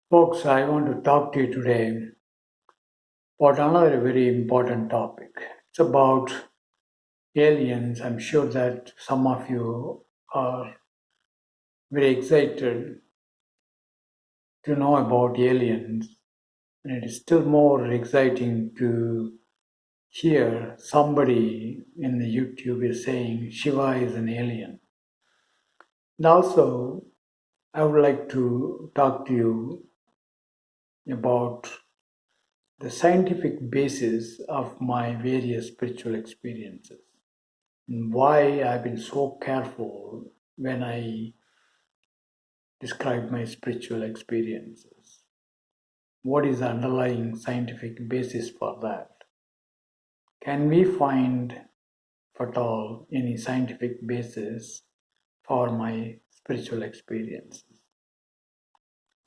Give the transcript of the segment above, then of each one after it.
Folks, I want to talk to you today about another very important topic. It's about aliens. I'm sure that some of you are very excited to know about aliens, and it is still more exciting to hear somebody in the YouTube is saying Shiva is an alien. And also, I would like to talk to you about the scientific basis of my various spiritual experiences and why I've been so careful when I describe my spiritual experiences. What is the underlying scientific basis for that? Can we find, if at all, any scientific basis for my spiritual experiences?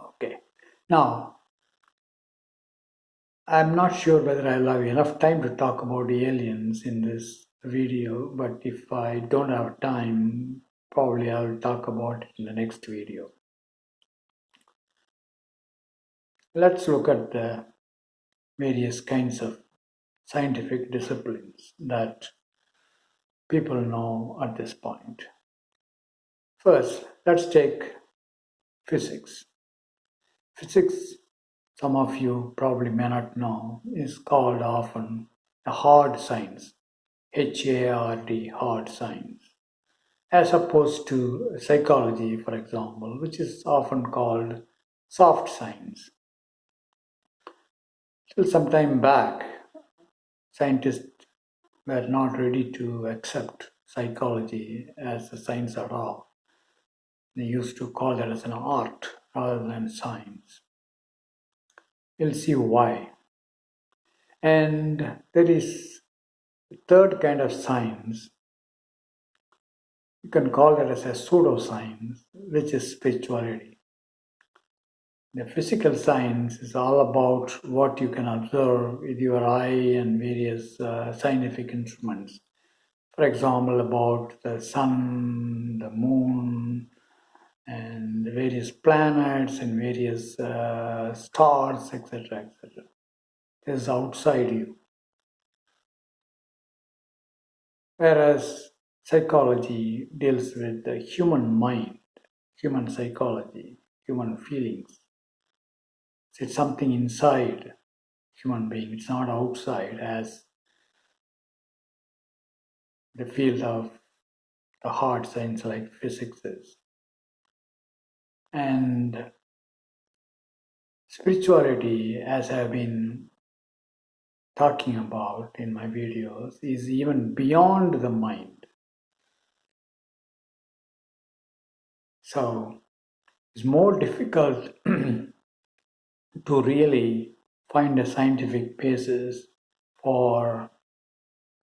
Okay. Now, I'm not sure whether I'll have enough time to talk about aliens in this video, but if I don't have time, probably I'll talk about it in the next video. Let's look at the various kinds of scientific disciplines that people know at this point. First, let's take physics. Physics, some of you probably may not know, is called often a hard science, HARD, hard science, as opposed to psychology, for example, which is often called soft science. Till some time back, scientists were not ready to accept psychology as a science at all. They used to call that as an art rather than science. We'll see why. And there is a third kind of science. You can call it as a pseudoscience, which is spirituality. The physical science is all about what you can observe with your eye and various scientific instruments. For example, about the sun, the moon, and the various planets and various stars, etc., etc. This is outside you. Whereas psychology deals with the human mind, human psychology, human feelings. It's something inside human being. It's not outside as the field of the hard science like physics is. And spirituality, as I've been talking about in my videos, is even beyond the mind. So it's more difficult to really find a scientific basis for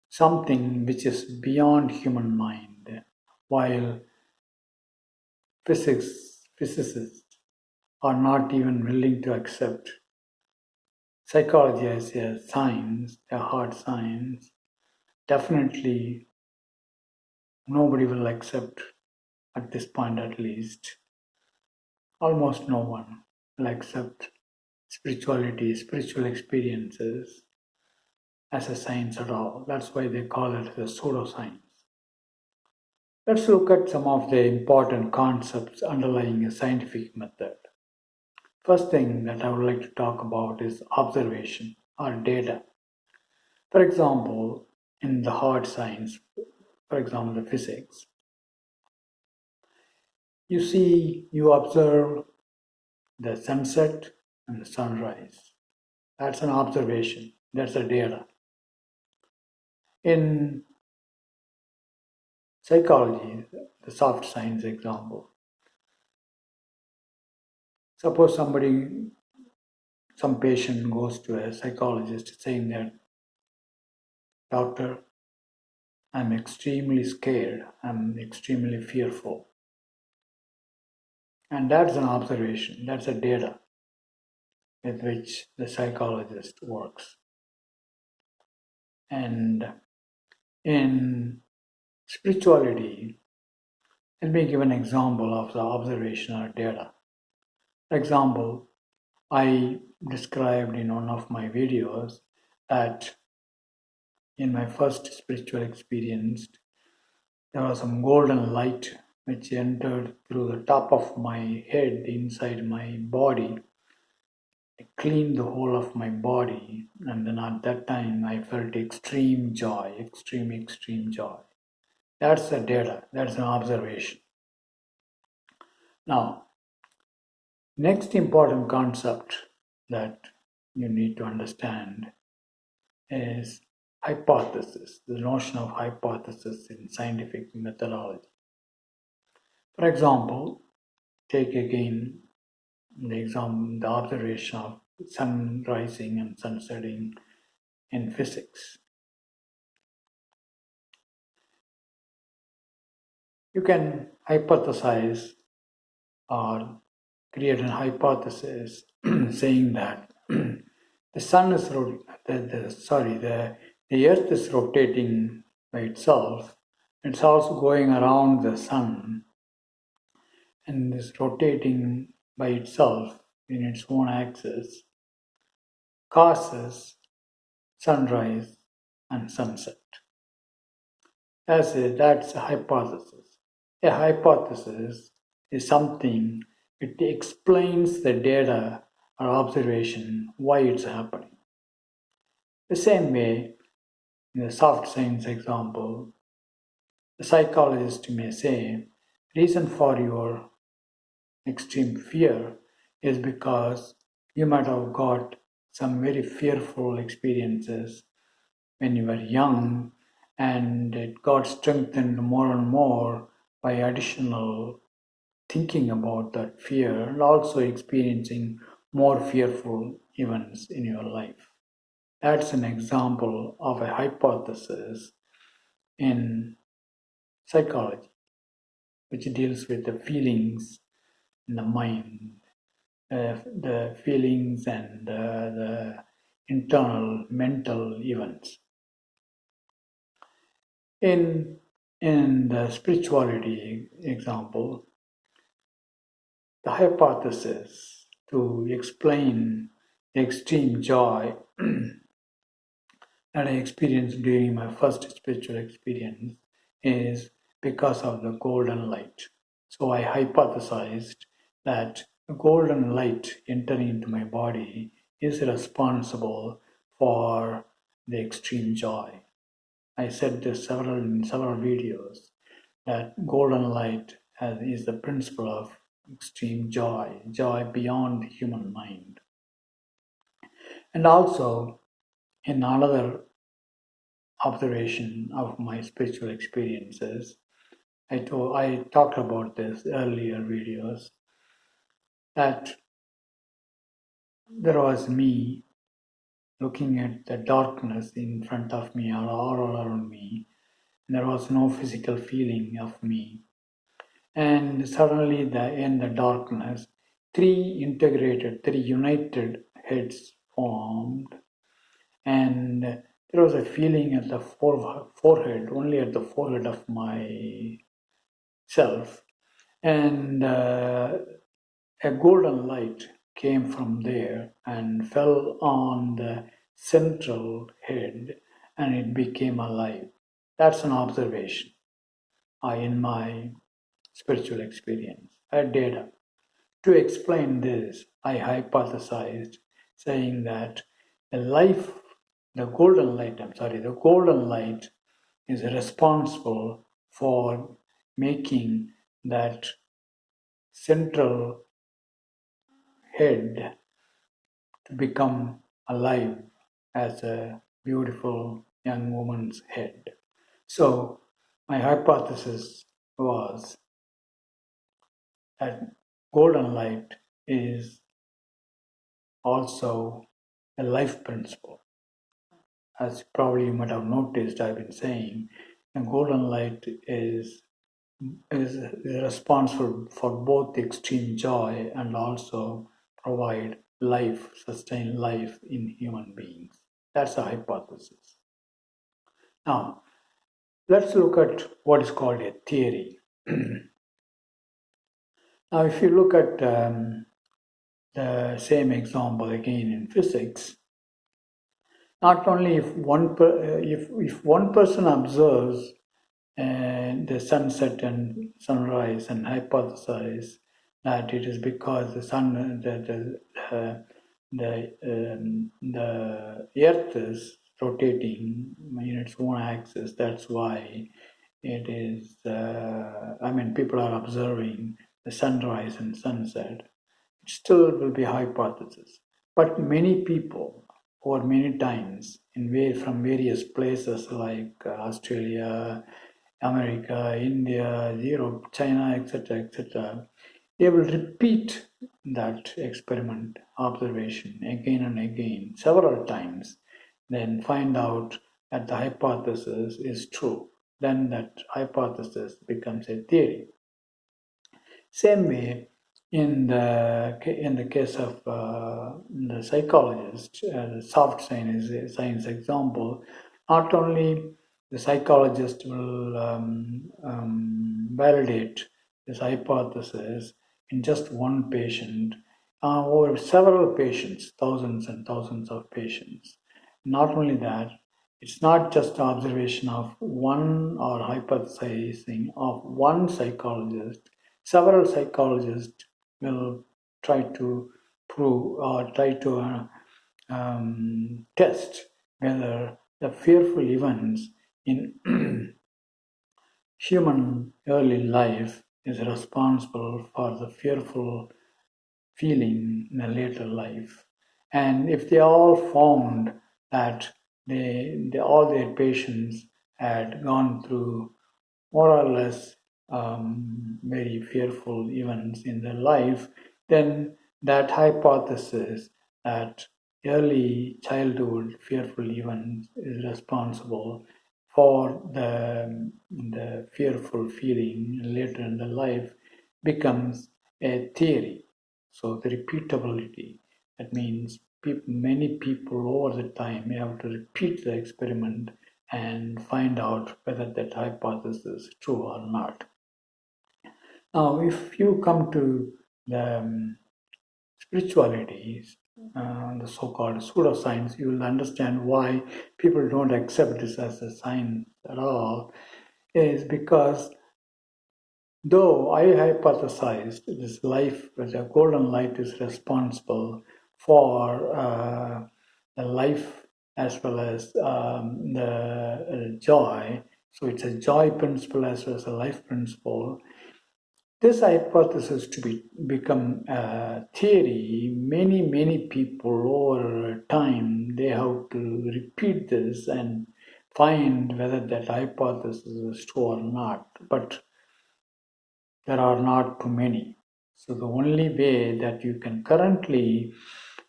something which is beyond human mind, while physicists are not even willing to accept psychology as a science, a hard science. Definitely nobody will accept, at this point at least, almost no one will accept spirituality, spiritual experiences as a science at all. That's why they call it the pseudoscience. Let's look at some of the important concepts underlying a scientific method. First thing that I would like to talk about is observation or data. For example, in the hard science, for example, the physics, you observe the sunset and the sunrise. That's an observation. That's a data. In psychology, the soft science example, suppose some patient goes to a psychologist saying that, doctor, I'm extremely scared, I'm extremely fearful. And that's an observation, that's a data with which the psychologist works. And in spirituality, let me give an example of the observation or data. For example, I described in one of my videos that in my first spiritual experience, there was some golden light which entered through the top of my head inside my body. It cleaned the whole of my body, and then at that time I felt extreme joy, extreme joy. That's the data, that's an observation. Now, next important concept that you need to understand is hypothesis, the notion of hypothesis in scientific methodology. For example, take again the observation of sun rising and sun setting in physics. You can hypothesize or create an hypothesis saying that the sun is the earth is rotating by itself. It's also going around the sun and is rotating by itself in its own axis, causes sunrise and sunset. That's a hypothesis. A hypothesis is something, it explains the data or observation, why it's happening. The same way, in the soft science example, the psychologist may say, reason for your extreme fear is because you might have got some very fearful experiences when you were young, and it got strengthened more and more by additional thinking about that fear and also experiencing more fearful events in your life. That's an example of a hypothesis in psychology, which deals with the feelings in the mind, the feelings and the internal mental events. In the spirituality example, the hypothesis to explain the extreme joy that I experienced during my first spiritual experience is because of the golden light. So I hypothesized that the golden light entering into my body is responsible for the extreme joy. I said this in several videos that golden light is the principle of extreme joy, joy beyond the human mind. And also, in another observation of my spiritual experiences, I talked about this earlier videos, that there was me looking at the darkness in front of me or all around me. And there was no physical feeling of me. And suddenly, in the darkness, three united heads formed, and there was a feeling at the forehead, only at the forehead of myself, and a golden light came from there and fell on the central head, and it became alive. That's an observation in my spiritual experience. I had data. To explain this, I hypothesized saying that the golden light is responsible for making that central head to become alive as a beautiful young woman's head. So my hypothesis was that golden light is also a life principle. As probably you might have noticed, I've been saying, the golden light is responsible for both extreme joy and also provide life, sustain life in human beings. That's a hypothesis. Now, let's look at what is called a theory. Now, if you look at the same example again in physics. Not only if one person observes the sunset and sunrise and hypothesize that it is because the sun the earth is rotating in its own axis. That's why it is. People are observing the sunrise and sunset. It still will be hypothesis. But many people, or many times, from various places like Australia, America, India, Europe, China, etc., etc., they will repeat that experiment observation again and again, several times, then find out that the hypothesis is true. Then that hypothesis becomes a theory. Same way, in the case of the psychologist, the soft science example, not only the psychologist will validate this hypothesis in just one patient, over several patients, thousands and thousands of patients. Not only that, it's not just observation of one or hypothesizing of one psychologist. Several psychologists will try to prove or try to test whether the fearful events in human early life is responsible for the fearful feeling in a later life. And if they all found that all their patients had gone through more or less very fearful events in their life, then that hypothesis that early childhood fearful events is responsible for the fearful feeling later in the life becomes a theory. So the repeatability, that means many people over the time have to repeat the experiment and find out whether that hypothesis is true or not. Now, if you come to the spiritualities, the so-called pseudoscience, you will understand why people don't accept this as a science at all, is because though I hypothesized this life, the golden light is responsible for the life as well as the joy. So it's a joy principle as well as a life principle. This hypothesis to become a theory, many people over time, they have to repeat this and find whether that hypothesis is true or not. But there are not too many. So the only way that you can currently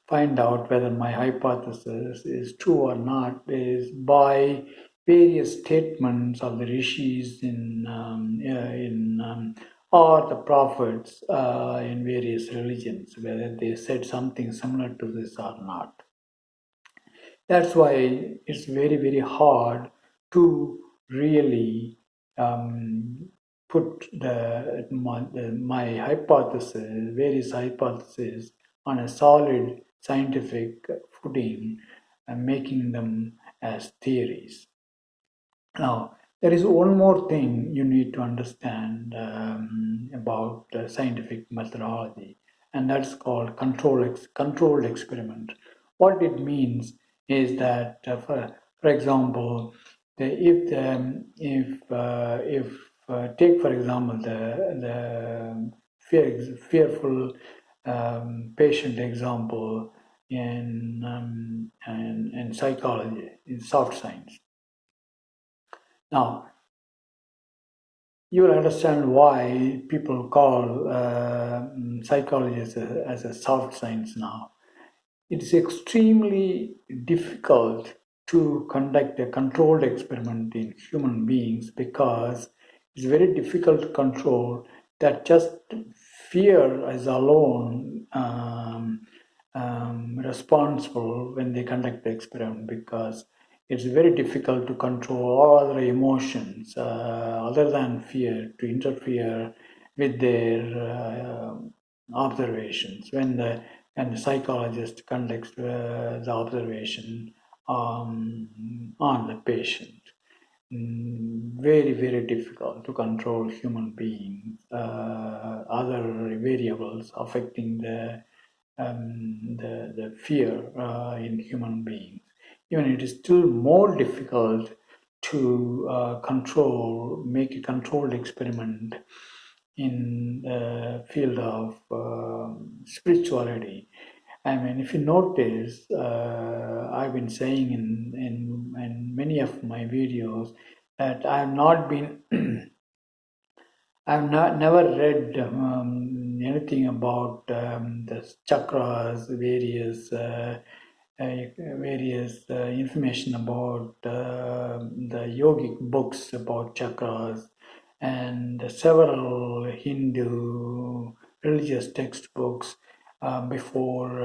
find out whether my hypothesis is true or not is by various statements of the rishis or the prophets in various religions, whether they said something similar to this or not. That's why it's very hard to really put my hypothesis, various hypotheses, on a solid scientific footing and making them as theories. Now, there is one more thing you need to understand about scientific methodology, and that's called controlled experiment. What it means is that, for example, if take for example the fearful patient example in psychology, in soft science. Now, you will understand why people call psychology as a soft science now. It's extremely difficult to conduct a controlled experiment in human beings because it's very difficult to control that just fear is alone responsible when they conduct the experiment, because it's very difficult to control all other emotions other than fear to interfere with their observations. When the and the psychologist conducts the observation on the patient. Very, very difficult to control human beings, other variables affecting the fear in human beings. Even it is still more difficult to make a controlled experiment in the field of spirituality. I mean, if you notice, I've been saying in many of my videos that I've not been, I've not never read anything about the chakras, various information about the yogic books about chakras, and several Hindu religious textbooks before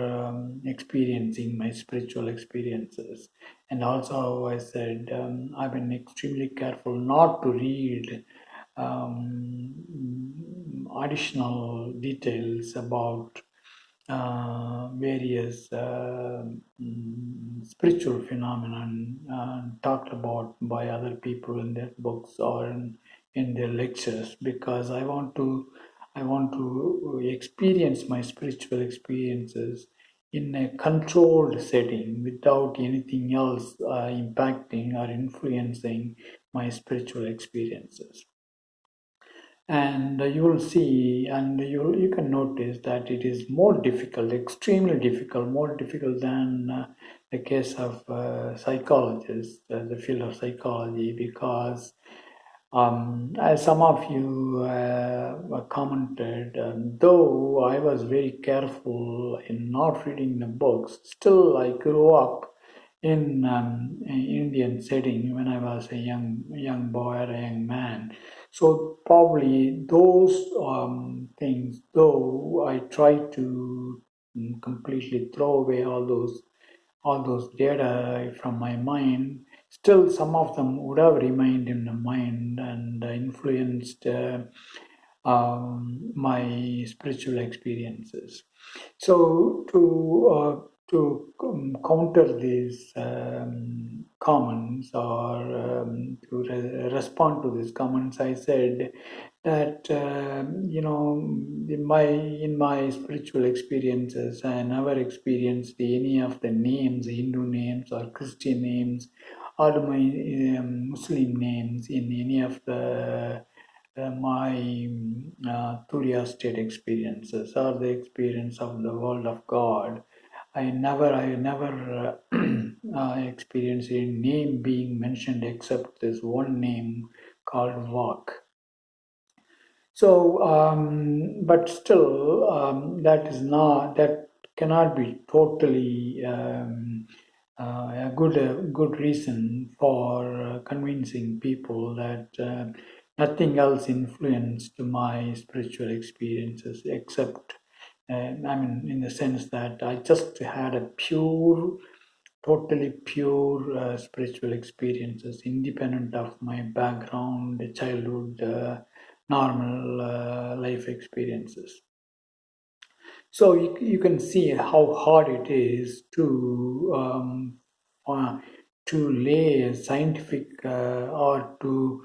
experiencing my spiritual experiences. And also, I said, I've been extremely careful not to read additional details about various spiritual phenomenon talked about by other people in their books or in their lectures, because I want to experience my spiritual experiences in a controlled setting without anything else impacting or influencing my spiritual experiences. And you will see, and you can notice that it is more difficult, extremely difficult, more difficult than the case of psychologists, the field of psychology, because as some of you commented, though I was very careful in not reading the books, still I grew up in an Indian setting when I was a young boy or a young man. So probably those things, though I try to completely throw away all those data from my mind, still some of them would have remained in the mind and influenced my spiritual experiences. So to counter these comments, or to respond to these comments, I said that in my spiritual experiences, I never experienced any of the names, Hindu names or Christian names, or my Muslim names in any of my Turiya state experiences or the experience of the world of God. I never experienced a name being mentioned except this one name called Vak. So, but still, that cannot be totally a good reason for convincing people that nothing else influenced my spiritual experiences except, I mean, in the sense that I just had a totally pure spiritual experiences, independent of my background, childhood, normal life experiences. So you can see how hard it is uh, to lay a scientific or to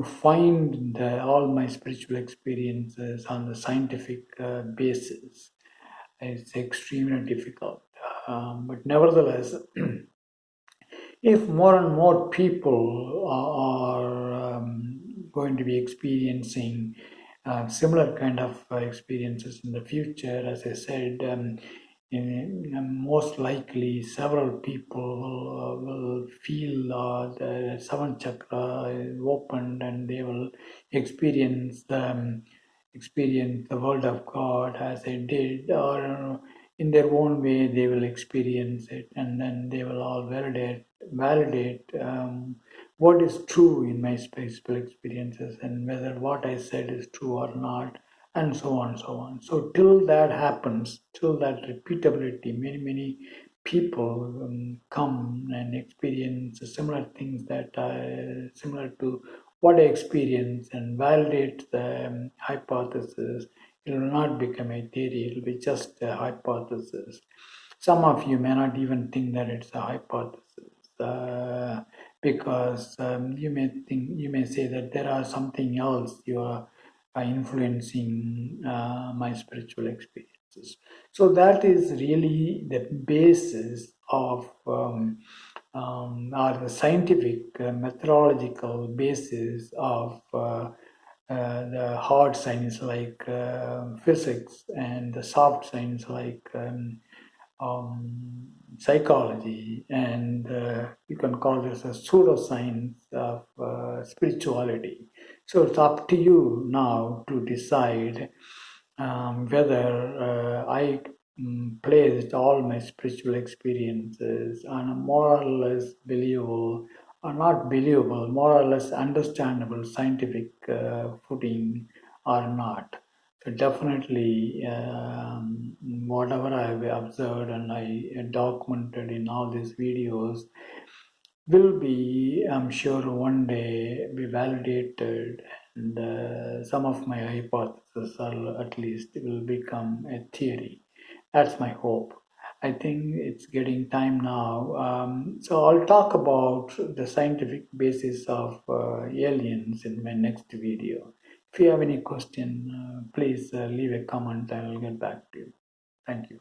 find all my spiritual experiences on the scientific basis. It's extremely difficult, but nevertheless, if more and more people are going to be experiencing similar kind of experiences in the future, as I said, most likely several people will feel the seventh chakra is opened, and they will experience the world of God as they did, or in their own way they will experience it, and then they will all validate what is true in my spiritual experiences, and whether what I said is true or not, and so on and so on. So till that happens, till that repeatability, many people come and experience similar things that are similar to what I experience and validate the hypothesis. It will not become a theory, it will be just a hypothesis. Some of you may not even think that it's a hypothesis, because you may say that there are something else you are influencing my spiritual experiences. So that is really the basis of or the scientific methodological basis of the hard science like physics and the soft science like psychology, and you can call this a pseudoscience of spirituality. So it's up to you now to decide whether I placed all my spiritual experiences on a more or less believable or not believable, more or less understandable scientific footing or not. So definitely, whatever I've observed and I documented in all these videos will be, I'm sure, one day be validated, and some of my hypotheses, or at least, will become a theory. That's my hope. I think it's getting time now. So I'll talk about the scientific basis of aliens in my next video. If you have any question, please leave a comment and I'll get back to you. Thank you.